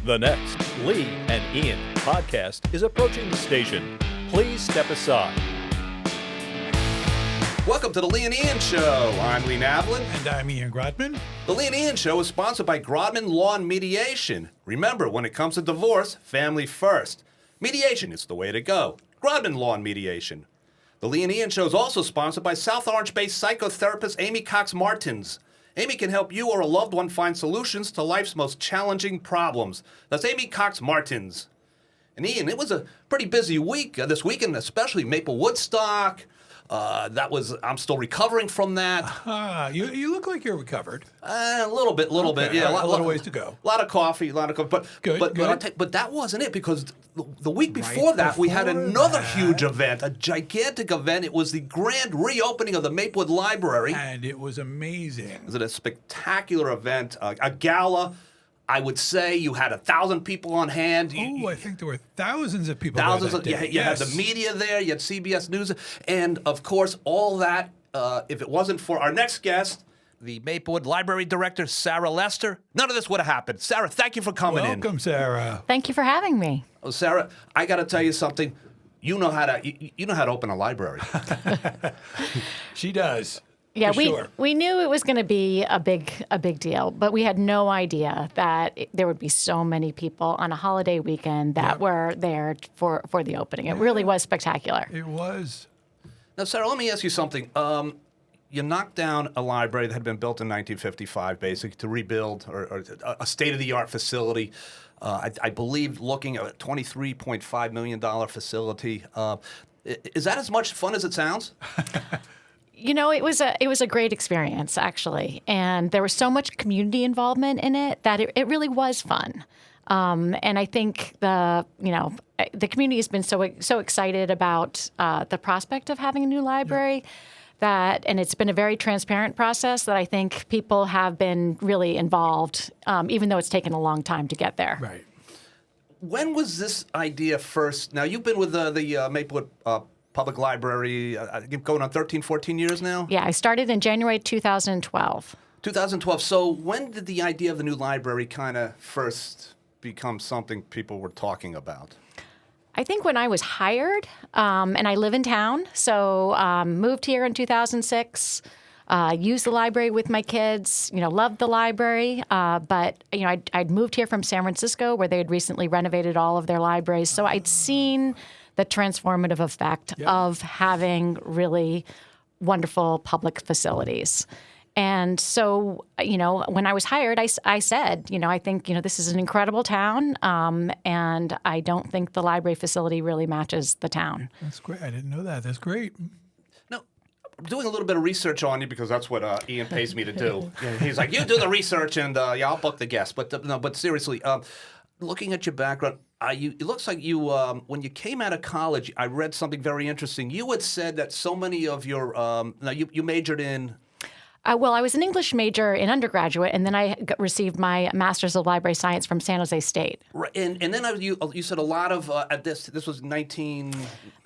The next Lee and Ian podcast is approaching the station. Please step aside. Welcome to the Lee and Ian Show. I'm Lee Navlin. And I'm Ian Grodman. The Lee and Ian Show is sponsored by Grodman Law and Mediation. Remember, when it comes to divorce, family first. Mediation is the way to go. Grodman Law and Mediation. The Lee and Ian Show is also sponsored by South Orange-based psychotherapist Amy Cox Martins. Amy can help you or a loved one find solutions to life's most challenging problems. That's Amy Cox Martins. And Ian, it was a pretty busy week this weekend, especially Maplewood Woodstock. I'm still recovering from that. You look like you're recovered. A little bit, yeah. A little ways to go. A lot of coffee, but Good. But that wasn't it, because the week before we had another huge event, a gigantic event. It was the grand reopening of the Maplewood Library. And it was amazing. It was a spectacular event, a gala. I would say you had 1,000 people on hand. I think there were thousands of people Thousands there that of, day. you had the media there, you had CBS News, and of course, all that, if it wasn't for our next guest, the Maplewood Library Director, Sarah Lester, none of this would have happened. Sarah, thank you for coming in. Welcome, Sarah. Thank you for having me. Oh, Sarah, I got to tell you something. You know how to open a library. She does. Yeah, sure. we knew it was going to be a big deal, but we had no idea that there would be so many people on a holiday weekend that were there for the opening. It really was spectacular. It was. Now, Sarah, let me ask you something. You knocked down a library that had been built in 1955, basically, to rebuild or a state-of-the-art facility. I believe looking at a $23.5 million facility. Is that as much fun as it sounds? You know, it was a great experience, actually, and there was so much community involvement in it that it really was fun. And I think the community has been so excited about the prospect of having a new library and it's been a very transparent process that I think people have been really involved, even though it's taken a long time to get there. Right. When was this idea first? Now, you've been with the Maplewood Public Library, going on 13, 14 years now? Yeah, I started in January 2012. 2012. So when did the idea of the new library kind of first become something people were talking about? I think when I was hired, and I live in town, so moved here in 2006, used the library with my kids, loved the library, but, I'd moved here from San Francisco where they had recently renovated all of their libraries, so I'd seen the transformative effect of having really wonderful public facilities. And so, when I was hired, I said, I think, this is an incredible town, and I don't think the library facility really matches the town. That's great. I didn't know that. That's great. No, I'm doing a little bit of research on you because that's what Ian pays me to do. He's like, you do the research and I'll book the guests. But seriously, looking at your background, it looks like you, when you came out of college, I read something very interesting. You had said that so many of your, you majored in... Well, I was an English major in undergraduate, and then I received my Master's of Library Science from San Jose State. Right, and then you said a lot of, this was 19...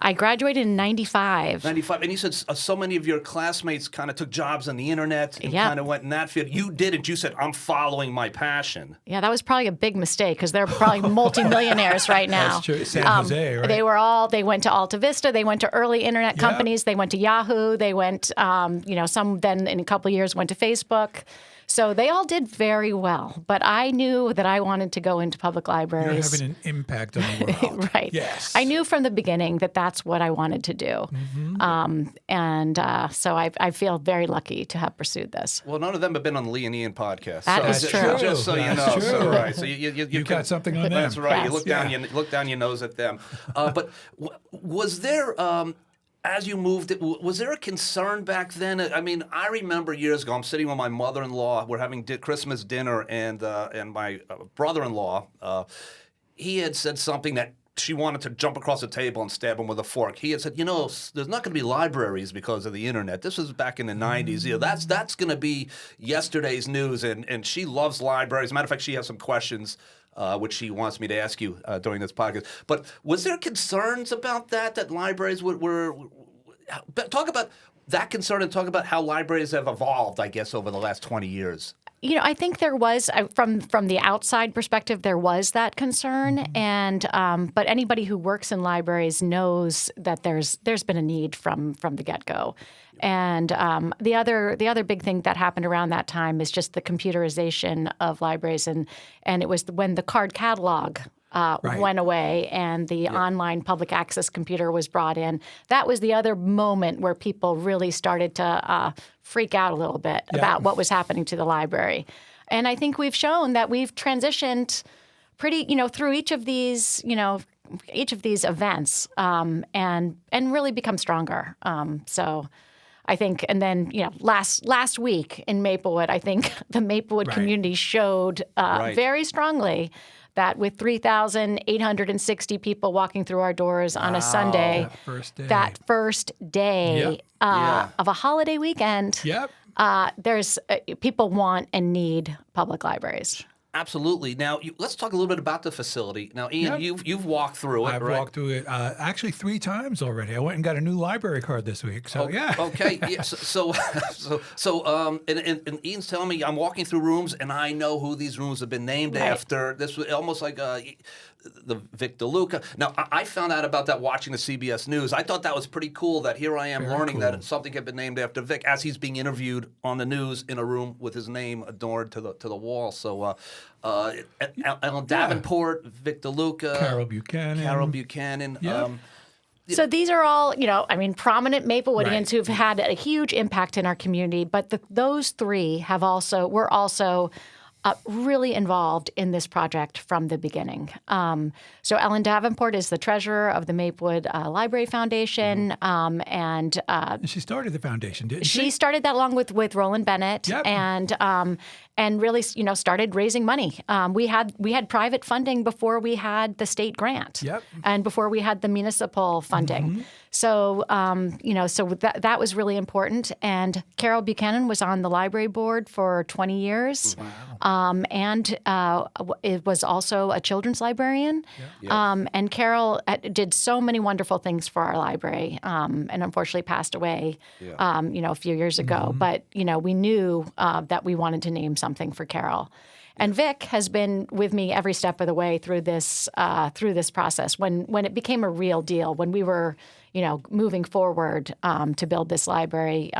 I graduated in 95. 95, and you said so many of your classmates kind of took jobs on the internet and kind of went in that field. You didn't. You said, I'm following my passion. Yeah, that was probably a big mistake because they're probably multimillionaires right now. That's true. San Jose, right? They went to Alta Vista, they went to early internet companies, they went to Yahoo, they went, some then in a couple of years went to Facebook. So they all did very well, but I knew that I wanted to go into public libraries. You're having an impact on the world. Right. Yes. I knew from the beginning that that's what I wanted to do. Mm-hmm. So I feel very lucky to have pursued this. Well, none of them have been on the Lee and Ian podcast. That is true. Just so you know. So, right. So you got something on them. That's right. Yes. You look down your nose at them. But was there... as you moved, was there a concern back then? I mean, I remember years ago, I'm sitting with my mother-in-law. We're having Christmas dinner, and my brother-in-law, he had said something that she wanted to jump across the table and stab him with a fork. He had said, there's not going to be libraries because of the internet. This was back in the 90s. That's going to be yesterday's news, and she loves libraries. As a matter of fact, she has some questions which she wants me to ask you during this podcast. But was there concerns about that libraries were talk about that concern and talk about how libraries have evolved, I guess, over the last 20 years? I think there was from the outside perspective, there was that concern, and but anybody who works in libraries knows that there's been a need from the get-go. And the other big thing that happened around that time is just the computerization of libraries, and it was when the card catalog went away and the online public access computer was brought in. That was the other moment where people really started to freak out a little bit about what was happening to the library. And I think we've shown that we've transitioned pretty, through each of these events, and really become stronger. So I think, and then last week in Maplewood, I think the Maplewood community showed very strongly that with 3,860 people walking through our doors on a Sunday, that first day of a holiday weekend, there's people want and need public libraries. Absolutely. Now, let's talk a little bit about the facility. Now, Ian, you've walked through it, I've walked through it actually 3 times already. I went and got a new library card this week. So Okay. Yeah. So Ian's telling me I'm walking through rooms and I know who these rooms have been named after. This was almost like the Vic DeLuca. Now, I found out about that watching the CBS News. I thought that was pretty cool that here I am learning that something had been named after Vic as he's being interviewed on the news in a room with his name adorned to the wall. So Ellen Davenport, Vic DeLuca, Carol Buchanan. So these are all, prominent Maplewoodians who've had a huge impact in our community. But those 3 were also really involved in this project from the beginning. So Ellen Davenport is the treasurer of the Maplewood Library Foundation, and she started the foundation, didn't she? She started that along with Roland Bennett, and really, started raising money. We had private funding before we had the state grant, and before we had the municipal funding. So, so that was really important. And Carol Buchanan was on the library board for 20 years, and it was also a children's librarian. And Carol did so many wonderful things for our library, and unfortunately passed away, a few years ago. But we knew that we wanted to name something for Carol. And Vic has been with me every step of the way through this process. When it became a real deal, when we were moving forward to build this library,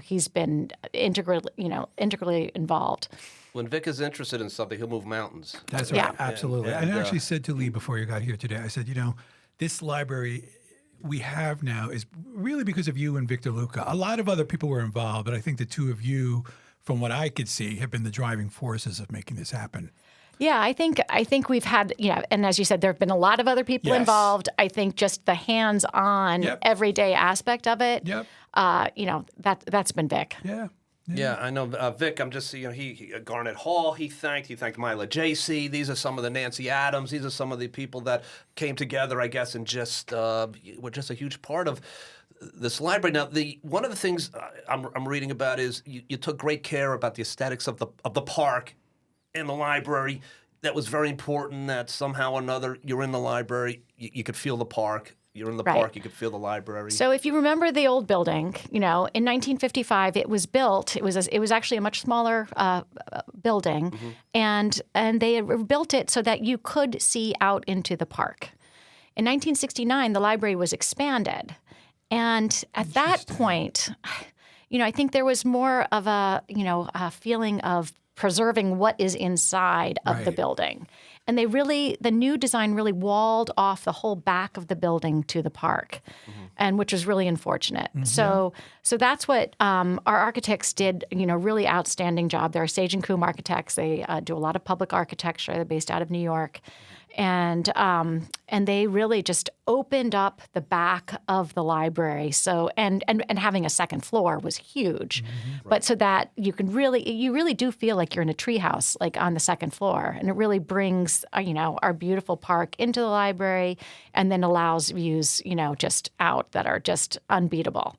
he's been integrally involved. When Vic is interested in something, he'll move mountains. That's right, absolutely. And I actually said to Lee before you got here today, I said, this library we have now is really because of you and Vic DeLuca. A lot of other people were involved, but I think the 2 of you, from what I could see, have been the driving forces of making this happen. Yeah, I think we've had, and as you said, there have been a lot of other people involved. I think just the hands-on, everyday aspect of it, that's been Vic. Yeah, I know Vic. I'm just he Garnet Hall. He thanked Myla J.C. These are some of the Nancy Adams. These are some of the people that came together, I guess, and just were just a huge part of this library. Now, one of the things I'm reading about is you took great care about the aesthetics of the park and the library. That was very important. That somehow or another you're in the library, you could feel the park. You're in the park, you could feel the library. So if you remember the old building, in 1955 it was built. It was actually a much smaller building, and they built it so that you could see out into the park. In 1969, the library was expanded, and at that point, I think there was more of a feeling of preserving what is inside of the building. And the new design really walled off the whole back of the building to the park, and which was really unfortunate. So that's what our architects did, really outstanding job. They're Sage and Coombe architects. They do a lot of public architecture. They're based out of New York. And they really just opened up the back of the library. So and having a second floor was huge, but so that you really do feel like you're in a treehouse, like on the second floor, and it really brings our beautiful park into the library, and then allows views just out that are just unbeatable.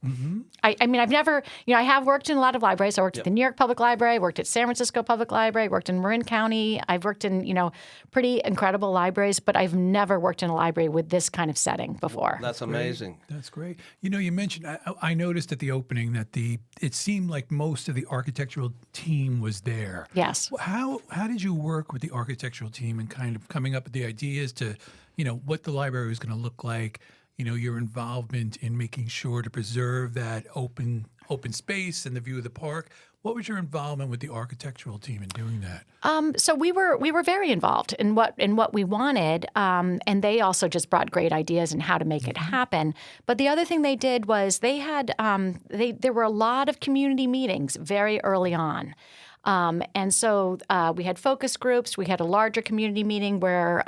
I mean, I've never I have worked in a lot of libraries. I worked at the New York Public Library, worked at San Francisco Public Library, worked in Marin County. I've worked in pretty incredible libraries, but I've never worked in a library with this kind of setting before. That's amazing. That's great. You know, you mentioned, I noticed at the opening that it seemed like most of the architectural team was there. Yes. How did you work with the architectural team and kind of coming up with the ideas to, you know, what the library was going to look like, you know, your involvement in making sure to preserve that open space and the view of the park? What was your involvement with the architectural team in doing that? So we were very involved in what we wanted, and they also just brought great ideas on how to make it happen. But the other thing they did was they had there were a lot of community meetings very early on. And so we had focus groups. We had a larger community meeting where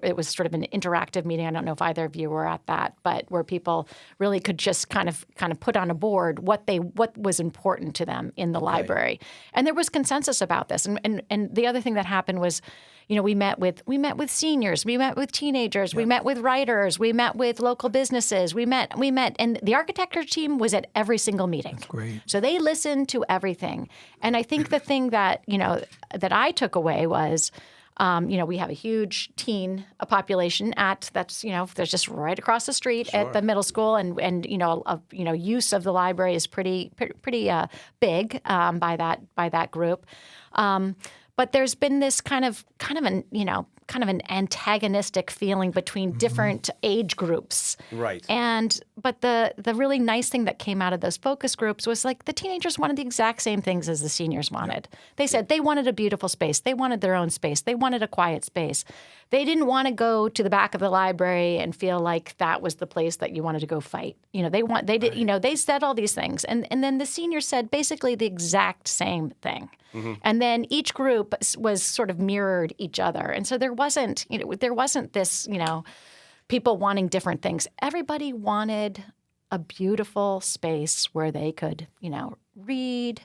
it was sort of an interactive meeting. I don't know if either of you were at that, but where people really could just kind of put on a board what was important to them in the library. And there was consensus about this. And the other thing that happened was, you know, we met with seniors, we met with teenagers, we met with writers, we met with local businesses, we met, and the architecture team was at every single meeting. That's great. So they listened to everything. And I think the thing that, you know, that I took away was, you know, we have a huge teen population that's, you know, there's just right across the street at the middle school, and you know, use of the library is pretty big by that group. But there's been this kind of an antagonistic feeling between different age groups. Right. But the really nice thing that came out of those focus groups was like the teenagers wanted the exact same things as the seniors wanted. They said they wanted a beautiful space. They wanted their own space. They wanted a quiet space. They didn't want to go to the back of the library and feel like that was the place that you wanted to go fight. You know, they said all these things. And then the seniors said basically the exact same thing. Mm-hmm. And then each group was sort of mirrored each other. And so there wasn't this, you know, people wanting different things. Everybody wanted a beautiful space where they could, you know, read,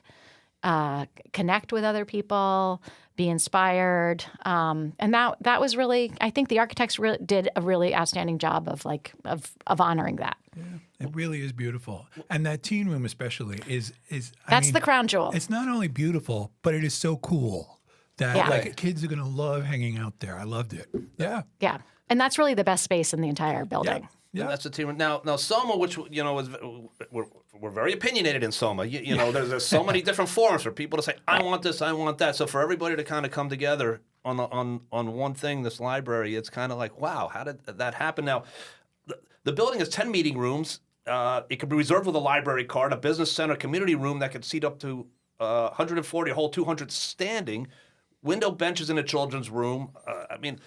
connect with other people, be inspired. And that was really, I think the architects did a really outstanding job of honoring that. Yeah, it really is beautiful. And that teen room especially is that's the crown jewel. It's not only beautiful, but it is so cool that like kids are going to love hanging out there. I loved it. Yeah. Yeah. And that's really the best space in the entire building. Yeah. And that's the team room. Now Soma, which, you know, we're very opinionated in Soma. You know, there's so many different forums for people to say, I want this, I want that. So for everybody to kind of come together on one thing, this library, it's kind of like, wow, how did that happen? Now, the building has 10 meeting rooms. It could be reserved with a library card, a business center, community room that could seat up to 140, a whole 200 standing, window benches in a children's room. I mean,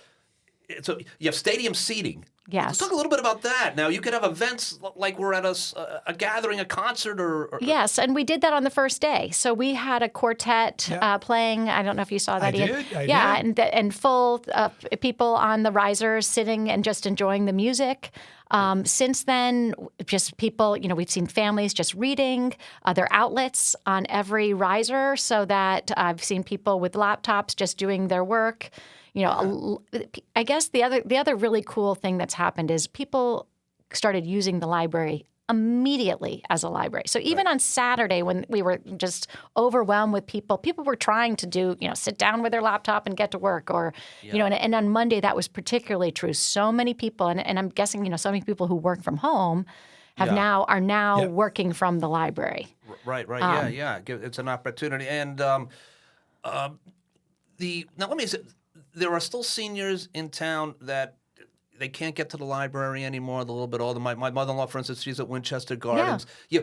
you have stadium seating. Yes. Let's talk a little bit about that. Now, you could have events like we're at a gathering, a concert, or... Yes, and we did that on the first day. So we had a quartet playing. I don't know if you saw that, Ian. I did. And full people on the risers sitting and just enjoying the music. Since then, just people, you know, we've seen families just reading. There are outlets on every riser so that I've seen people with laptops just doing their work. You know, I guess the other really cool thing that's happened is people started using the library immediately as a library. So even on Saturday when we were just overwhelmed with people were trying to do, you know, sit down with their laptop and get to work, or, you know, and on Monday that was particularly true. So many people, and I'm guessing, you know, so many people who work from home are now working from the library. Right. Yeah. It's an opportunity. And now let me say, there are still seniors in town that they can't get to the library anymore. They're a little bit older. My mother-in-law, for instance, she's at Winchester Gardens. Yeah.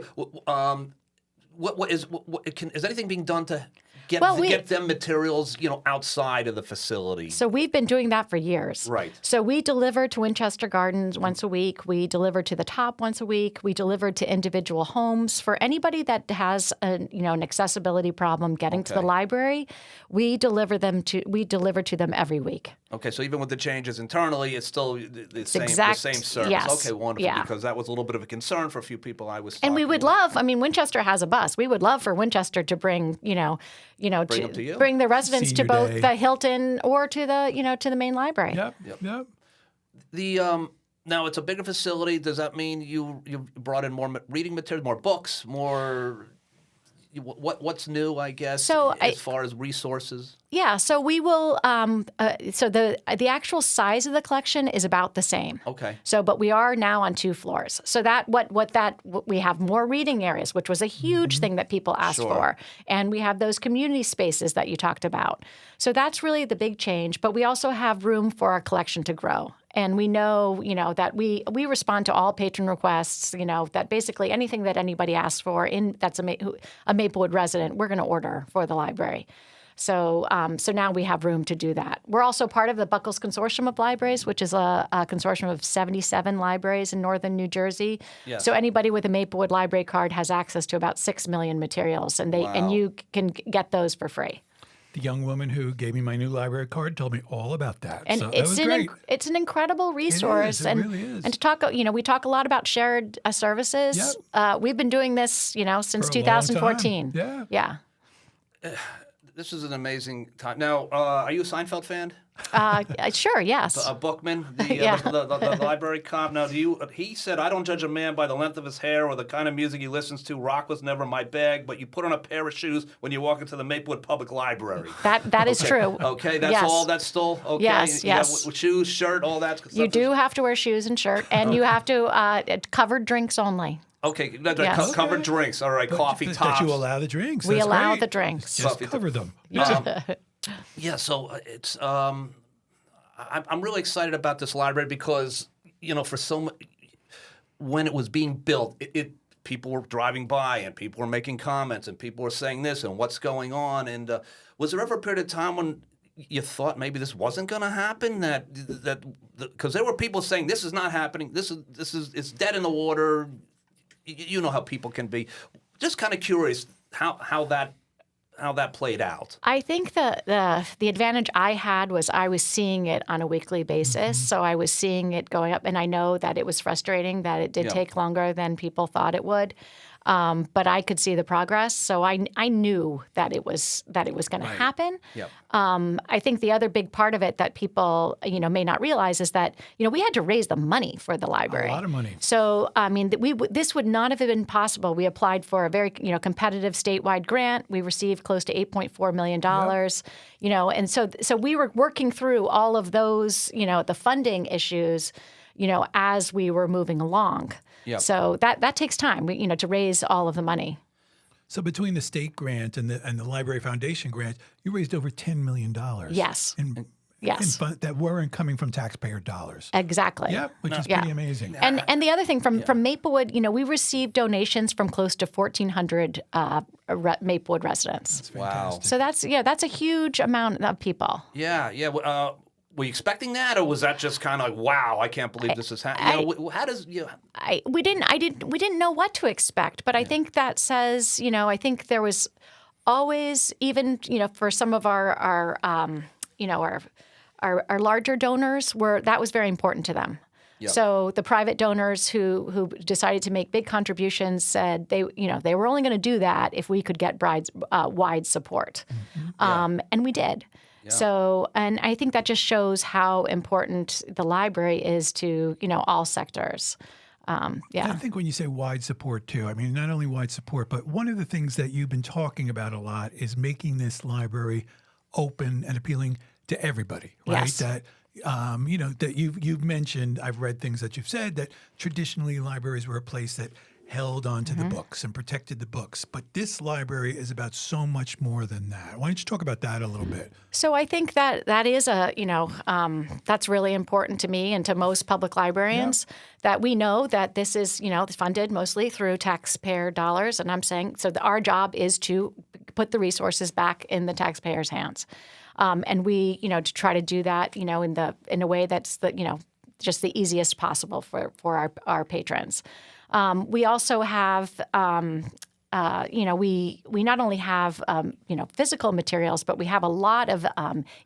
Is anything being done to get them materials, you know, outside of the facility? So we've been doing that for years. Right. So we deliver to Winchester Gardens once a week. We deliver to the Top once a week. We deliver to individual homes. For anybody that has an accessibility problem getting to the library, we deliver to them every week. Okay, so even with the changes internally, it's still the same service. Yes. Okay, wonderful. Yeah. Because that was a little bit of a concern for a few people I was. And we would love. I mean, Winchester has a bus. We would love for Winchester to bring, bring the residents Senior to both day. the Hilton or to the, to the main library. Yep. The now it's a bigger facility. Does that mean you brought in more reading material, more books, more? what's new, I guess, So as far as resources? Yeah, so we will. So the actual size of the collection is about the same. Okay. So, but we are now on 2 floors. So that we have more reading areas, which was a huge thing that people asked Sure. for, and we have those community spaces that you talked about. So that's really the big change. But we also have room for our collection to grow. And we know, that we respond to all patron requests. That basically anything that anybody asks for that's a Maplewood resident, we're going to order for the library. So now we have room to do that. We're also part of the Buckles Consortium of Libraries, which is a consortium of 77 libraries in northern New Jersey. Yes. So anybody with a Maplewood library card has access to about 6 million materials, and Wow. you can get those for free. The young woman who gave me my new library card told me all about that. And so that was great. It's an incredible resource. It really is. And to talk, we talk a lot about shared services. Yep. We've been doing this, since For a long 2014. time. Yeah. This is an amazing time. Now, are you a Seinfeld fan? Sure. Yes. Bookman, Yeah. the library cop. Now, he said, "I don't judge a man by the length of his hair or the kind of music he listens to. Rock was never my bag, but you put on a pair of shoes when you walk into the Maplewood Public Library." That is true. Okay, that's Yes. all. That's still okay. Yes, Yeah, yes. with shoes, shirt, all that. You do have to wear shoes and shirt, and you have to covered drinks only. Okay, Yes. covered drinks. All right, coffee But tops. you allow the drinks. We That's allow great. the drinks. Just Coffee cover them. Yeah, so it's I'm really excited about this library because for when it was being built, people were driving by and people were making comments and people were saying this and what's going on, and was there ever a period of time when you thought maybe this wasn't going to happen? Because there were people saying this is not happening. This is it's dead in the water. You know how people can be. Just kind of curious how that played out. I think the advantage I had was I was seeing it on a weekly basis. So I was seeing it going up, and I know that it was frustrating that it did take longer than people thought it would. But I could see the progress, so I knew that it was going to happen. Yep. I think the other big part of it that people may not realize is that we had to raise the money for the library. A lot of money. So I mean, this would not have been possible. We applied for a very competitive statewide grant. We received close to $8.4 million. And so we were working through all of those the funding issues as we were moving along. Yep. So that takes time, to raise all of the money. So between the state grant and the Library Foundation grant, you raised over $10 million. Yes. Yes. That weren't coming from taxpayer dollars. Exactly. Yeah, which is pretty amazing. And the other thing from Maplewood, we received donations from close to 1,400 Maplewood residents. That's fantastic. So that's a huge amount of people. Yeah. Were you expecting that, or was that just kind of like, wow, I can't believe this is happening? How does we didn't know what to expect, but I think that says, I think there was always, even for some of our larger donors, that was very important to them. Yep. So the private donors who decided to make big contributions said they were only going to do that if we could get wide support, and we did. Yeah. So, and I think that just shows how important the library is to all sectors. I think when you say wide support too, I mean not only wide support, but one of the things that you've been talking about a lot is making this library open and appealing to everybody, right? Yes. That that you've mentioned. I've read things that you've said that traditionally libraries were a place that held onto the books and protected the books. But this library is about so much more than that. Why don't you talk about that a little bit? So I think that is that's really important to me and to most public librarians, that we know that this is, funded mostly through taxpayer dollars. And I'm saying, so our job is to put the resources back in the taxpayers' hands. And we, to try to do that, in a way that's just the easiest possible for our patrons. We also have, we not only have, physical materials, but we have a lot of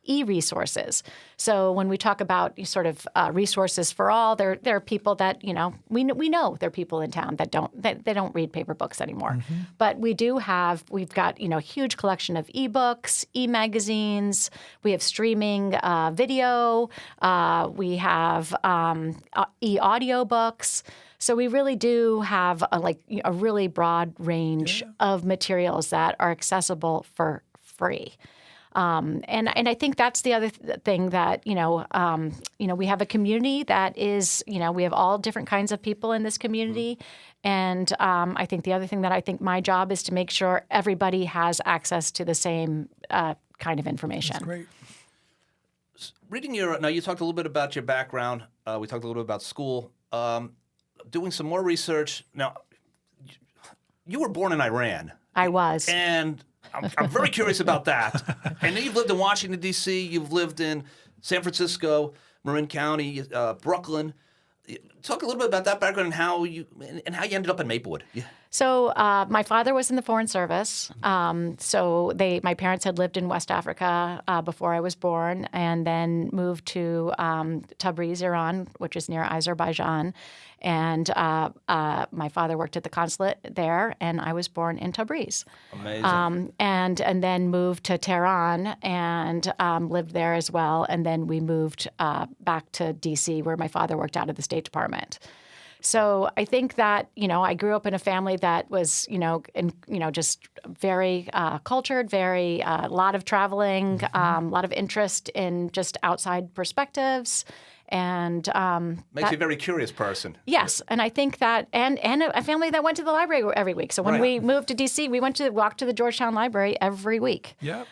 e-resources. So when we talk about sort of resources for all, there are people that, we know there are people in town that don't read paper books anymore. But we've got, a huge collection of e-books, e-magazines. We have streaming video. We have e-audio books. So we really do have a really broad range of materials that are accessible for free. And I think that's the other thing that, we have a community that is, we have all different kinds of people in this community. And I think the other thing that I think my job is to make sure everybody has access to the same kind of information. That's great. Reading now you talked a little bit about your background. We talked a little bit about school. Doing some more research. Now, you were born in Iran. I was. And I'm very curious about that. And then you've lived in Washington, D.C., you've lived in San Francisco, Marin County, Brooklyn. Talk a little bit about that background and how you ended up in Maplewood. Yeah. So my father was in the Foreign Service. My parents had lived in West Africa before I was born, and then moved to Tabriz, Iran, which is near Azerbaijan. And my father worked at the consulate there, and I was born in Tabriz. Amazing. And then moved to Tehran and lived there as well. And then we moved back to D.C., where my father worked out of the State Department. So I think that, I grew up in a family that was, just very cultured, very a lot of traveling, a lot of interest in just outside perspectives. And makes you a very curious person. Yes, and I think that, and a family that went to the library every week. So when we moved to D.C., we walked to the Georgetown Library every week. Yeah.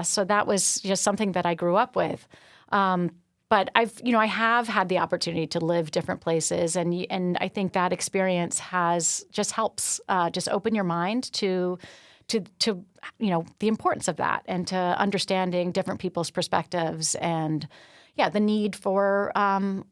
So that was just something that I grew up with. But I have had the opportunity to live different places, and I think that experience helps just open your mind to the importance of that, and to understanding different people's perspectives, and the need for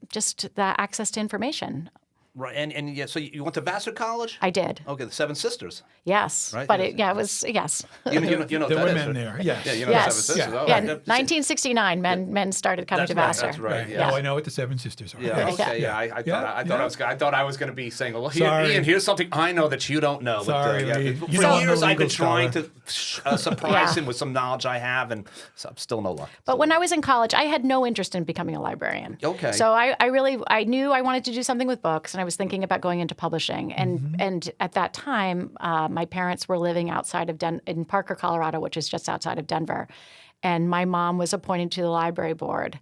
just the access to information. Right, and yeah, so you went to Vassar College? I did. Okay, the Seven Sisters. Yes, Right? but it was yes. You know There what were that is, men right? there. Yes. Yeah, you know Yes. the Seven Sisters. Yeah. Oh, Yeah, right. 1969, men started coming to That's Vassar. right. That's right. Right. Yeah. Oh, I know what the Seven Sisters are. Yeah. Yes. Okay. Yeah. I thought I was going to be saying, well, Sorry. Ian, here's something I know that you don't know. Sorry, but, Lee. For You know I'm years, a I've been legal trying to surprise Yeah. him with some knowledge I have, and I'm still no luck. But when I was in college, I had no interest in becoming a librarian. Okay. So I knew I wanted to do something with books, and I was thinking about going into publishing. And at that time, my parents were living outside of in Parker, Colorado, which is just outside of Denver. And my mom was appointed to the library board,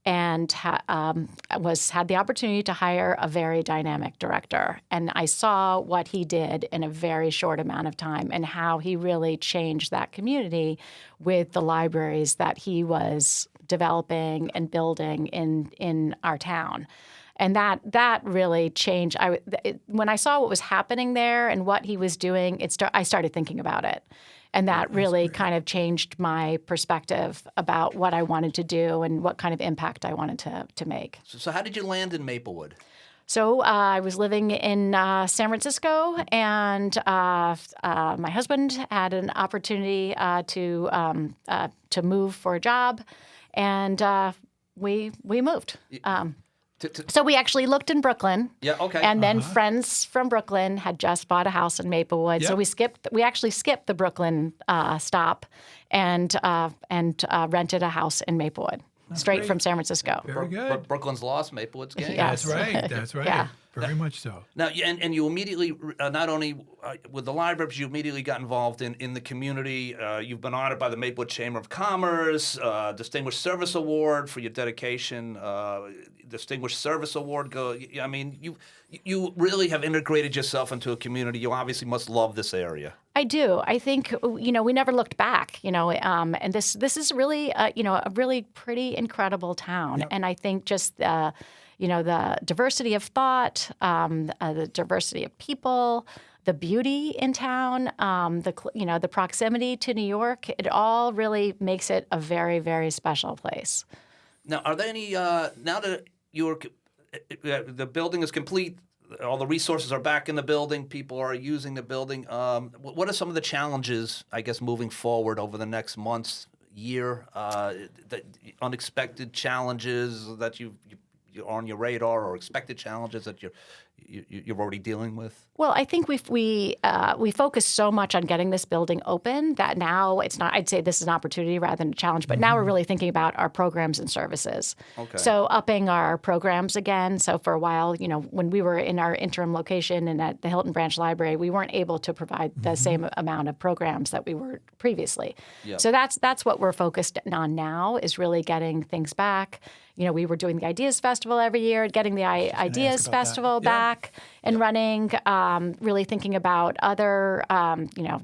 and had the opportunity to hire a very dynamic director. And I saw what he did in a very short amount of time, and how he really changed that community with the libraries that he was developing and building in our town. And that really changed. When I saw what was happening there and what he was doing, I started thinking about it. And that really kind of changed my perspective about what I wanted to do and what kind of impact I wanted to make. So how did you land in Maplewood? So I was living in San Francisco, and my husband had an opportunity to move for a job, and we moved. So we actually looked in Brooklyn. Yeah, okay. And then friends from Brooklyn had just bought a house in Maplewood. Yep. So we actually skipped the Brooklyn stop and rented a house in Maplewood, straight from San Francisco. Very good. Brooklyn's lost, Maplewood's gained. Yeah. That's right. That's right. Yeah. Very much so. Now, and you immediately, not only with the library, but you immediately got involved in the community. You've been honored by the Maplewood Chamber of Commerce, Distinguished Service Award for your dedication, Distinguished Service Award. I mean, you really have integrated yourself into a community. You obviously must love this area. I do. I think, we never looked back, and this is really, a really pretty incredible town. Yep. And I think just, the diversity of thought, the diversity of people, the beauty in town, the proximity to New York, it all really makes it a very, very special place. Now, are there any, now that the building is complete, all the resources are back in the building, people are using the building, what are some of the challenges, I guess, moving forward over the next months, year, the unexpected challenges that you're on your radar, or expected challenges that you're already dealing with? Well, I think we focus so much on getting this building open that now it's not. I'd say this is an opportunity rather than a challenge. But now we're really thinking about our programs and services. Okay. So upping our programs again. So for a while, when we were in our interim location and at the Hilton Branch Library, we weren't able to provide the same amount of programs that we were previously. Yep. So that's what we're focused on now, is really getting things back. We were doing the Ideas Festival every year, getting the Ideas Festival back and running, really thinking about other,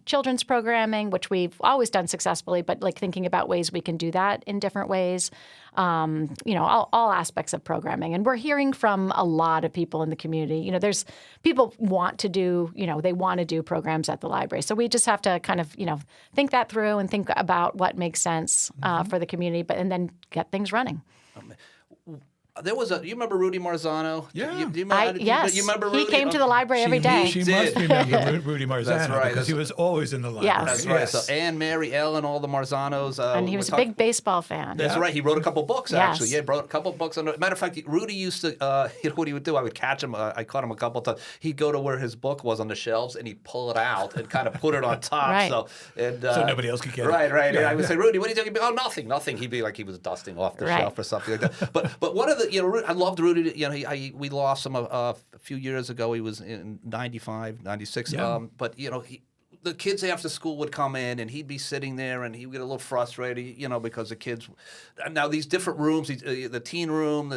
children's programming, which we've always done successfully, but like thinking about ways we can do that in different ways, all aspects of programming. And we're hearing from a lot of people in the community. There's people want to do, they want to do programs at the library. So we just have to kind of, think that through and think about what makes sense for the community, and then get things running. There was you remember Rudy Marzano? Yeah. Yes. You remember Rudy? He came to the library every day. She must remember Rudy Marzano. That's right. Because he was always in the library. Yes. That's right. So Anne, Mary, Ellen, all the Marzanos. And he was a big baseball fan. That's right. He wrote a couple books, Yes. actually. Yeah, wrote a couple books. Matter of fact, Rudy used to, what he would do, I would catch him. I caught him a couple times. He'd go to where his book was on the shelves, and he'd pull it out and kind of put it on top. Right. So nobody else could get it. Right. Yeah. And I would say, Rudy, what are you doing? He'd be, oh, nothing. He'd be like he was dusting off the Right. shelf or something like that. But one of the, I loved Rudy. We lost him a few years ago. He was in 95, 96. Yeah. But, the kids after school would come in, and he'd be sitting there, and he would get a little frustrated, because the kids. Now these different rooms, the teen room,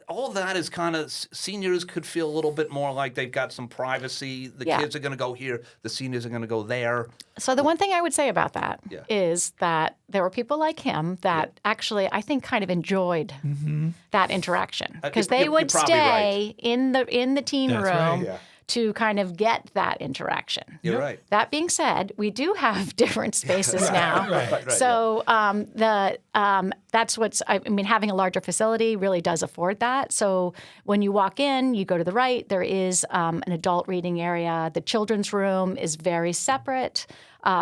all that is kind of, seniors could feel a little bit more like they've got some privacy. The kids are going to go here, the seniors are going to go there. So the one thing I would say about that is that there were people like him that actually, I think, kind of enjoyed that interaction, because they would stay in the teen That's room. right. Yeah. To kind of get that interaction. You're right. That being said, we do have different spaces now. Right. So that's what's. Having a larger facility really does afford that. So when you walk in, you go to the right. There is an adult reading area. The children's room is very separate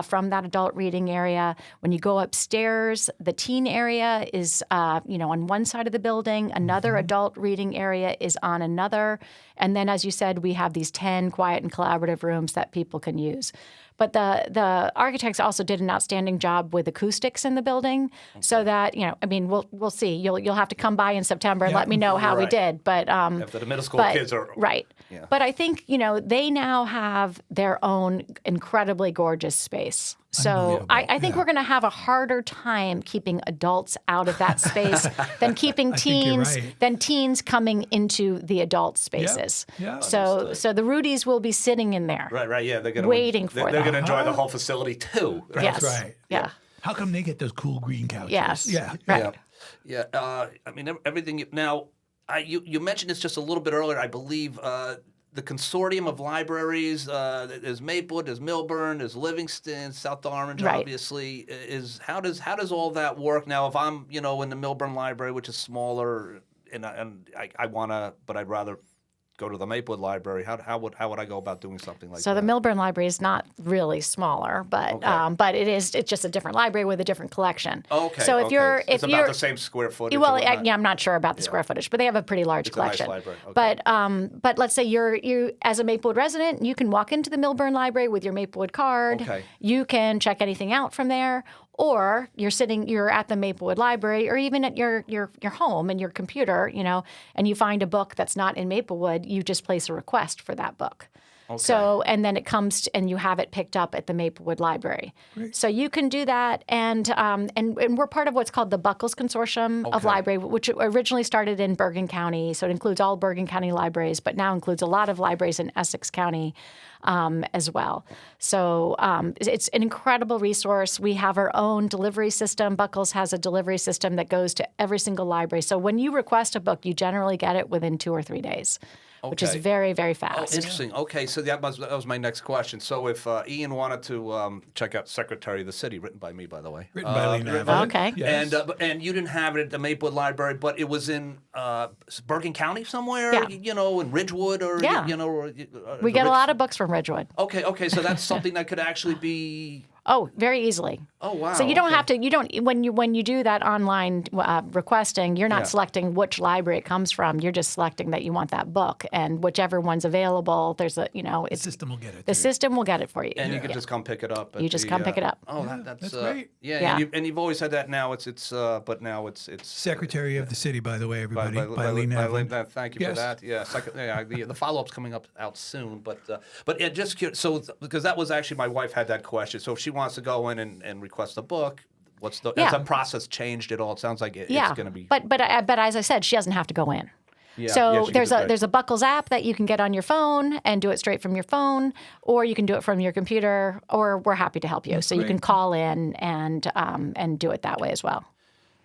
from that adult reading area. When you go upstairs, the teen area is, on one side of the building. Another adult reading area is on another. And then, as you said, we have these 10 quiet and collaborative rooms that people can use. But the architects also did an outstanding job with acoustics in the building, so that we'll see. You'll have to come by in September and let me know how we did. But after the middle school kids are right. Yeah. But I think they now have their own incredibly gorgeous space. So I think we're going to have a harder time keeping adults out of that space than keeping teens coming into the adult spaces. Yeah. So the Rudies will be sitting in there. Right. Yeah. They're gonna waiting for them. They're going to enjoy the whole facility too. Right? Yes. That's right. Yeah. How come they get those cool green couches? Yes. Yeah. Right. Yeah. Everything. Now, you mentioned this just a little bit earlier. I believe the consortium of libraries. There's Maplewood, there's Milburn, there's Livingston, South Orange. Right. Obviously, how does all that work? Now, if I'm in the Milburn Library, which is smaller, and I wanna, but I'd rather go to the Maplewood Library. How would I go about doing something like that? So the Milburn Library is not really smaller, but but it's just a different library with a different collection. Okay. So if you're about the same square footage. Well, I'm not sure about the square footage, but they have a pretty large collection. A nice library. Okay. But let's say you as a Maplewood resident, you can walk into the Milburn Library with your Maplewood card. Okay. You can check anything out from there. Or you're at the Maplewood Library, or even at your home and your computer, and you find a book that's not in Maplewood, you just place a request for that book. Okay. So, and then it comes and you have it picked up at the Maplewood Library. Great. So you can do that, and we're part of what's called the Buckles Consortium of Library, which originally started in Bergen County. So it includes all Bergen County libraries, but now includes a lot of libraries in Essex County as well. So it's an incredible resource. We have our own delivery system. Buckles has a delivery system that goes to every single library. So when you request a book, you generally get it within 2 or 3 days. Which is very, very fast. Oh, interesting. Okay, so that was my next question. So if Ian wanted to check out Secretary of the City, written by me, by the way. Written by Lee Navin. Okay. Yes. And you didn't have it at the Maplewood Library, but it was in Bergen County somewhere, in Ridgewood or, Yeah. We get a lot of books from Ridgewood. Okay, so that's something that could actually be... Oh, very easily. Oh, wow. So you don't have to. You don't when you do that online requesting. You're not selecting which library it comes from. You're just selecting that you want that book, and whichever one's available. There's a The system will get it. the system will get it for you. And you can just come pick it up. You just come pick it up. Oh, that's great. Yeah, and you've always had that. Now but now it's Secretary of the City, by the way, everybody, by Lee by Nevlin. thank you for that. Yeah, the follow-up's coming out soon. But yeah, just curious, so because that was actually my wife had that question. So if she wants to go in and request a book, has the process changed at all? It sounds like it's going to be. But as I said, she doesn't have to go in. Yeah, so there's a Buckles app that you can get on your phone and do it straight from your phone, or you can do it from your computer, or we're happy to help you. So you can call in and do it that way as well.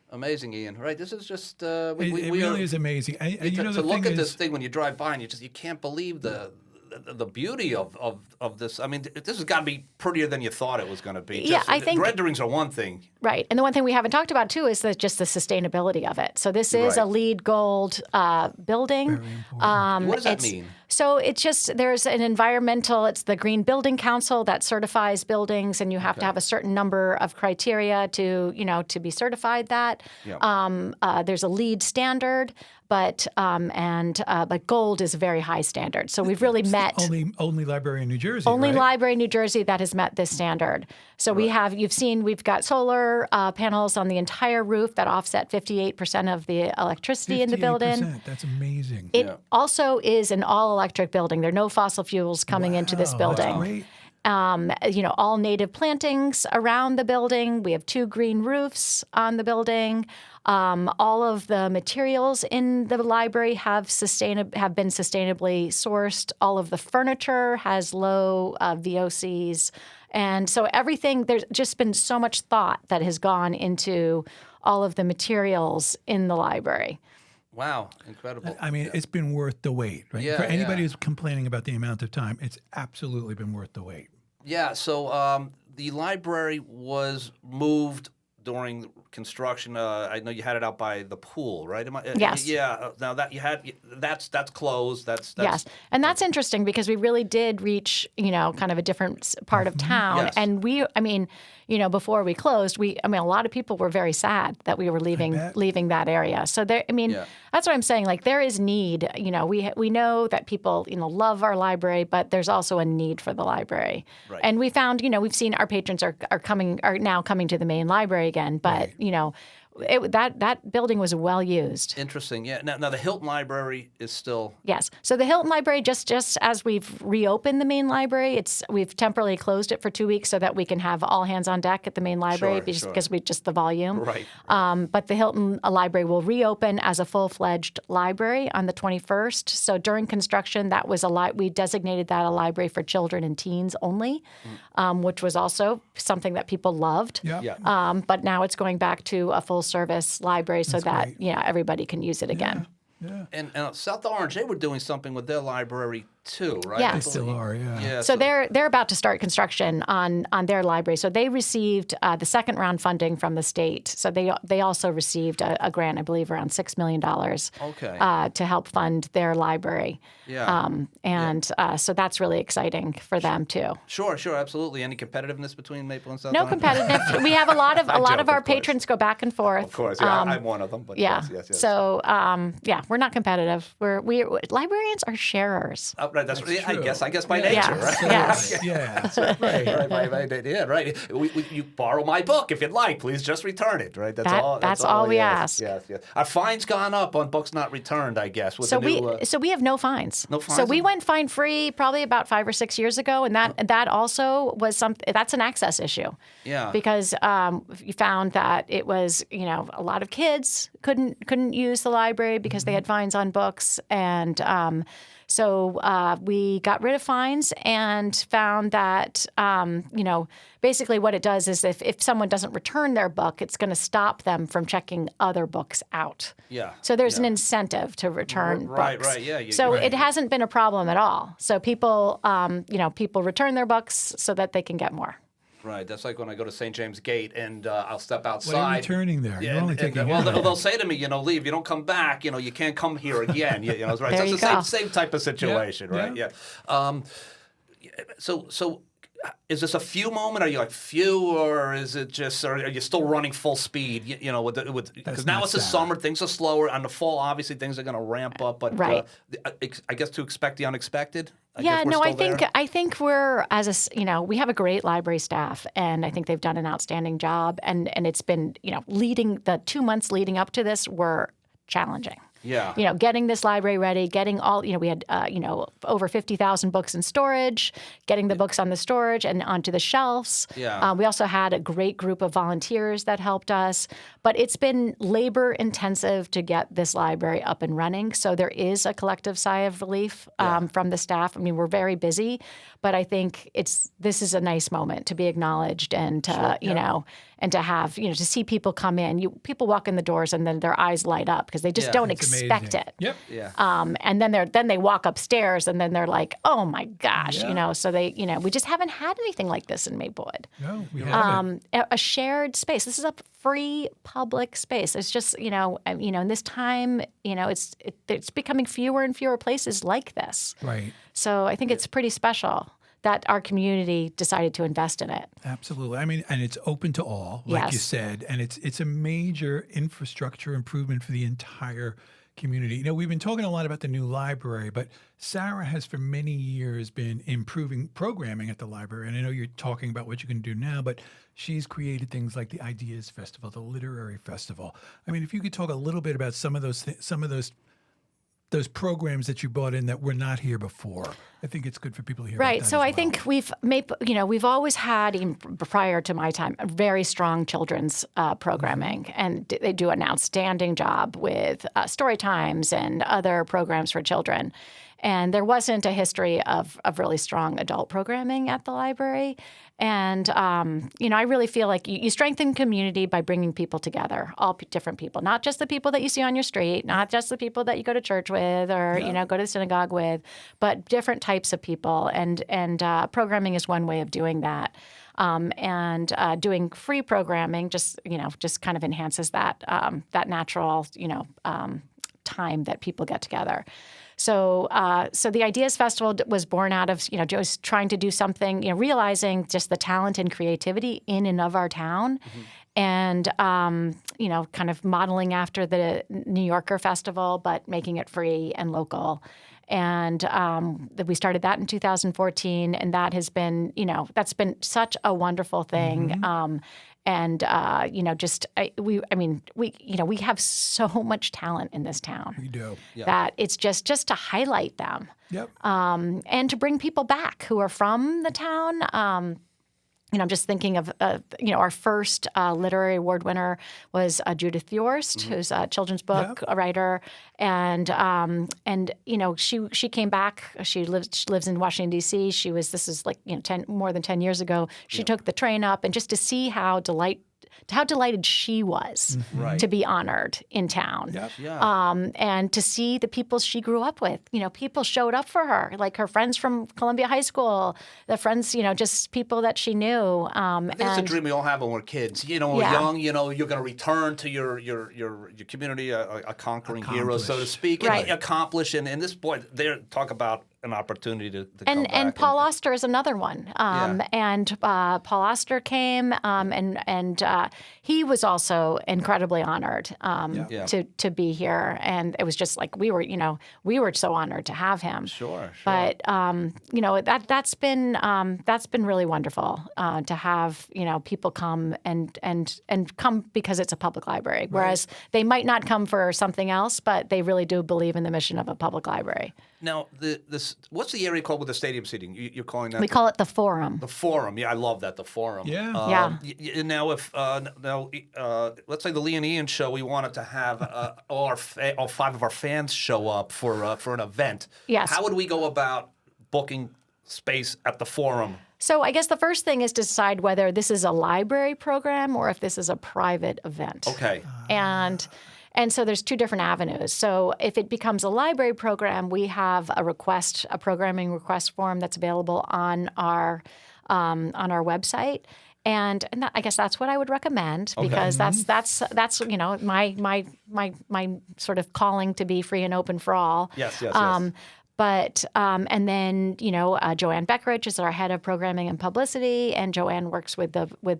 Amazing, Ian. Right? This is just It really is amazing. To look at this thing when you drive by and you can't believe the beauty of this. I mean, this has got to be prettier than you thought it was going to be. I think renderings are one thing, right? And the one thing we haven't talked about too is just the sustainability of it. So this is a LEED Gold building. Very important. What does that mean? So it's just there's an environmental. It's the Green Building Council that certifies buildings, and you have to have a certain number of criteria to be certified. That there's a LEED standard. But gold is a very high standard. So we've really met only library in New Jersey. Only right? library in New Jersey that has met this standard. So we've got solar panels on the entire roof that offset 58% of the electricity in the building. That's amazing. It also is an all-electric building. There are no fossil fuels coming into this building. That's great. All native plantings around the building. We have 2 green roofs on the building. All of the materials in the library have been sustainably sourced. All of the furniture has low VOCs. And so everything, there's just been so much thought that has gone into all of the materials in the library. Wow, incredible. I mean, it's been worth the wait, right? Yeah, For anybody who's complaining about the amount of time, it's absolutely been worth the wait. Yeah, so the library was moved during construction. I know you had it out by the pool, right? Yes. Yeah. Now that that's closed. That's yes, and that's interesting because we really did reach kind of a different part of town, Yes. and before we closed, a lot of people were very sad that we were leaving that area. So that's what I'm saying. Like there is need. We know that people love our library, but there's also a need for the library. Right. And we found we've seen our patrons are now coming to the main library again, but that building was well used. interesting. Yeah. Now the Hilton Library is still. Yes. So the Hilton Library, just as we've reopened the main library, we've temporarily closed it for 2 weeks so that we can have all hands on deck at the main library because we just the volume. Right. But the Hilton Library will reopen as a full-fledged library on the 21st. So during construction, that was we designated that a library for children and teens only, which was also something that people loved. Yeah. But now it's going back to a full-service library so that great. everybody can use it again. Yeah. And South Orange, they were doing something with their library too, right? Yes. They still are, yeah. Yeah. So they're about to start construction on their library. So they received the second round funding from the state. So they also received a grant, I believe, around $6 million. Okay. To help fund their library. Yeah. So that's really exciting for them too. Sure, absolutely. Any competitiveness between Maple and South No Orange? competitive. We have a lot of joke, our of course. patrons go back and forth. Of course, yeah, I'm one of them. But Yeah. yes. So we're not competitive. We librarians are sharers. Right. That's That's I true. guess by Yes. nature, right? Yes. Yeah. Right. Yeah, right. You borrow my book if you'd like. Please just return it. Right. That's all we ask. Yes. Our fines gone up on books not returned, I guess. With So the new, we have no fines. No fines? So we went fine free probably about 5 or 6 years ago, and that also was that's an access issue. Yeah. Because you found that it was a lot of kids couldn't use the library because they had fines on books, and so we got rid of fines and found that, basically what it does is if someone doesn't return their book, it's going to stop them from checking other books out. Yeah. So there's an incentive to return Right, books. right, yeah, So right. it hasn't been a problem at all. So people, people return their books so that they can get more. Right. That's like when I go to St. James Gate and I'll step outside. What are you returning there? Yeah, You're only taking they'll say to me, Lee, if you don't come back, you can't come here again. It's right. There So you it's the go. same type of situation, right? Yeah. So is this a few moment? Are you like few, or is it just? Or are you still running full speed? You know, because now it's the summer, things are slower. On the fall, obviously, things are going to ramp up. But Right. I guess to expect the unexpected. I think we're we have a great library staff, and I think they've done an outstanding job. And it's been leading the 2 months leading up to this were challenging. Yeah. Getting this library ready, getting all, we had, over 50,000 books in storage, getting the books on the storage and onto the shelves. Yeah. We also had a great group of volunteers that helped us. But it's been labor intensive to get this library up and running. So there is a collective sigh of relief from the staff. I mean, we're very busy, but I think this is a nice moment to be acknowledged and to, and to have, to see people come in. People walk in the doors and then their eyes light up because they just don't expect it. Yep. Yeah. And then they walk upstairs and then they're like, oh my gosh, so they, we just haven't had anything like this in Maplewood. No, we haven't. A shared space. This is a free public space. It's just, in this time, it's becoming fewer and fewer places like this. Right. So I think it's pretty special that our community decided to invest in it. Absolutely. I mean, and it's open to all, like you said, and it's a major infrastructure improvement for the entire community. We've been talking a lot about the new library, but Sarah has for many years been improving programming at the library. And I know you're talking about what you can do now, but she's created things like the Ideas Festival, the Literary Festival. I mean, if you could talk a little bit about some of those programs that you brought in that were not here before. I think it's good for people to hear about that So as I well. think we've always had, even prior to my time, a very strong children's programming, and they do an outstanding job with story times and other programs for children. And there wasn't a history of really strong adult programming at the library. And, I really feel like you strengthen community by bringing people together, all different people, not just the people that you see on your street, not just the people that you go to church with or, go to the synagogue with, but different types of people. And programming is one way of doing that. Doing free programming just kind of enhances that natural, time that people get together. So the Ideas Festival was born out of, just trying to do something, realizing just the talent and creativity in and of our town. And, kind of modeling after the New Yorker Festival, but making it free and local. And we started that in 2014, and that has been, that's been such a wonderful thing. We have so much talent in this town. We do. That it's just to highlight them. Yep. And to bring people back who are from the town. I'm just thinking of, our first literary award winner was Judith Yorst, who's a children's book writer, and she came back. She lives in Washington D.C. This is like more than 10 years ago. She took the train up, and just to see how delighted she was to be honored in town. Yep. And to see the people she grew up with. People showed up for her, like her friends from Columbia High School, the friends, just people that she knew. I think it's a dream we all have when we're kids. When we're young, you're going to return to your community, a conquering hero, so to speak, and accomplish. And this boy, talk about an opportunity to come back. And Paul Auster is another one. And Paul Auster came, and he was also incredibly honored to be here. And it was just like we were so honored to have him. Sure. But that's been really wonderful to have people come and come because it's a public library. Whereas they might not come for something else, but they really do believe in the mission of a public library. Now, what's the area called with the stadium seating? You're calling that? We call it the Forum. The Forum. Yeah, I love that. The Forum. Yeah. Now, if let's say the Lee and Ian show, we wanted to have all 5 of our fans show up for an event. Yes. How would we go about booking space at the Forum? So I guess the first thing is to decide whether this is a library program or if this is a private event. Okay. And so there's 2 different avenues. So if it becomes a library program, we have a programming request form that's available on our website. And I guess that's what I would recommend because that's my sort of calling to be free and open for all. Yes. But and then Joanne Beckeridge is our head of programming and publicity, and Joanne works with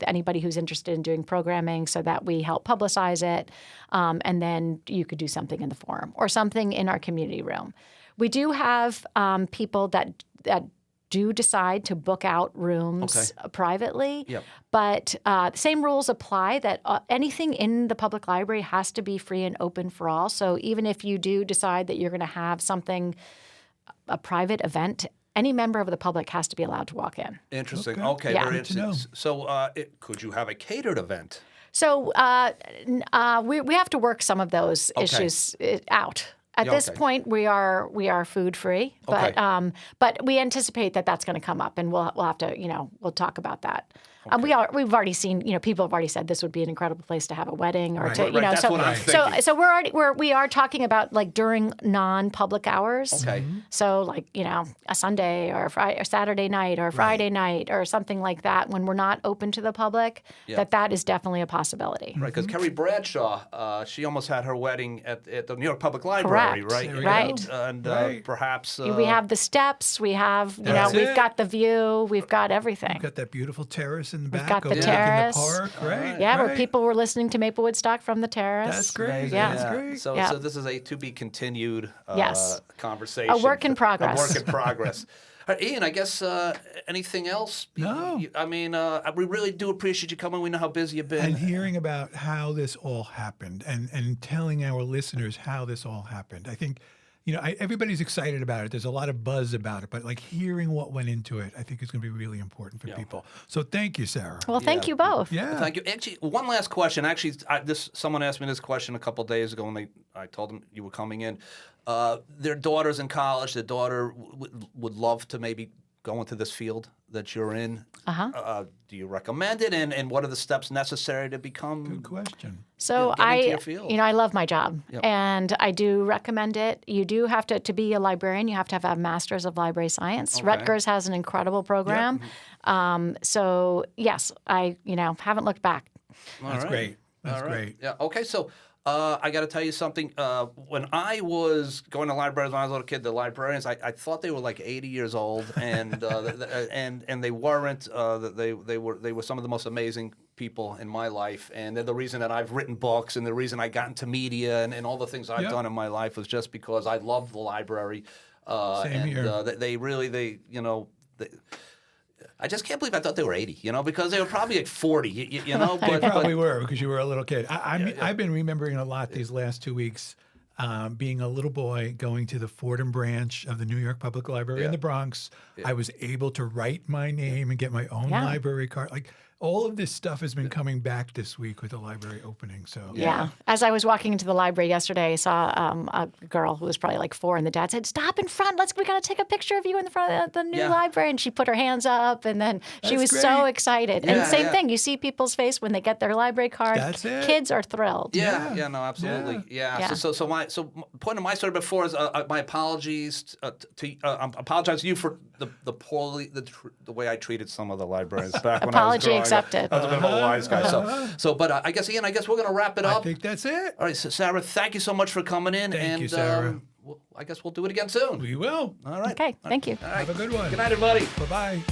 anybody who's interested in doing programming so that we help publicize it. And then you could do something in the forum or something in our community room. We do have people that do decide to book out rooms privately, but the same rules apply that anything in the public library has to be free and open for all. So even if you do decide that you're going to have something, a private event, any member of the public has to be allowed to walk in. Interesting. Okay, very interesting. So could you have a catered event? So we have to work some of those issues out. At this point, we are food free, but we anticipate that that's going to come up, and we'll have to we'll talk about that. We've already seen people have already said this would be an incredible place to have a wedding or That's what I'm thinking. So we are talking about like during non-public hours. Okay. So like a Sunday or Saturday night or Friday night or something like that when we're not open to the public. That is definitely a possibility. Right, because Kerry Bradshaw, she almost had her wedding at the New York Public Library, Correct. right? And perhaps we have the steps. We have we've got the view. We've got everything. We've got that beautiful terrace in the back. We've got the overlooking terrace. The park, right? Where people were listening to Maplewood Stock from the terrace. That's great. Yeah. That's great. So this is a to be continued conversation. A work in progress. A work in progress. All right, Ian, I guess anything else? No. I mean, we really do appreciate you coming. We know how busy you've been. And hearing about how this all happened and telling our listeners how this all happened. I think, everybody's excited about it. There's a lot of buzz about it, but like hearing what went into it, I think is going to be really important for people. So thank you, Sarah. Well, thank you both. Yeah. Thank you. Actually, one last question. Actually, someone asked me this question a couple of days ago when I told them you were coming in. Their daughter's in college. Their daughter would love to maybe go into this field that you're in. Do you recommend it? And what are the steps necessary to become? Good question. So get into your field? I love my job, and I do recommend it. You do have to be a librarian. You have to have a master's of library science. Okay. Rutgers has an incredible program. So yes, I haven't looked back. That's great. That's great. Yeah. Okay. So I got to tell you something. When I was going to libraries when I was a little kid, the librarians, I thought they were like 80 years old, and and they weren't. They were some of the most amazing people in my life, and they're the reason that I've written books, and the reason I got into media, and all the things I've done in my life was just because I loved the library. Same here. They really I just can't believe I thought they were 80, because they were probably like 40, They probably were because you were a little kid. I've been remembering a lot these last 2 weeks, being a little boy going to the Fordham branch of the New York Public Library in the Bronx. I was able to write my name and get my own library card. Like all of this stuff has been coming back this week with the library opening. So As I was walking into the library yesterday, I saw a girl who was probably like 4, and the dad said, "Stop in front. We got to take a picture of you in the front of the new library." And she put her hands up, and then she was so excited. And same thing, you see people's face when they get their library card. That's it. Kids are thrilled. Yeah, no, absolutely. Yeah. So point of my story before is my apologies I apologize to you for the way I treated some of the librarians back when I was growing up. Accepted. I was a bit of a wise guy. But I guess, Ian, we're going to wrap it up. I think that's it. All right, so Sarah, thank you so much for coming in. Thank you, Sarah. I guess well do it again soon. We will. All right. Okay, thank you. Have a good one. Good night, everybody. Bye-bye.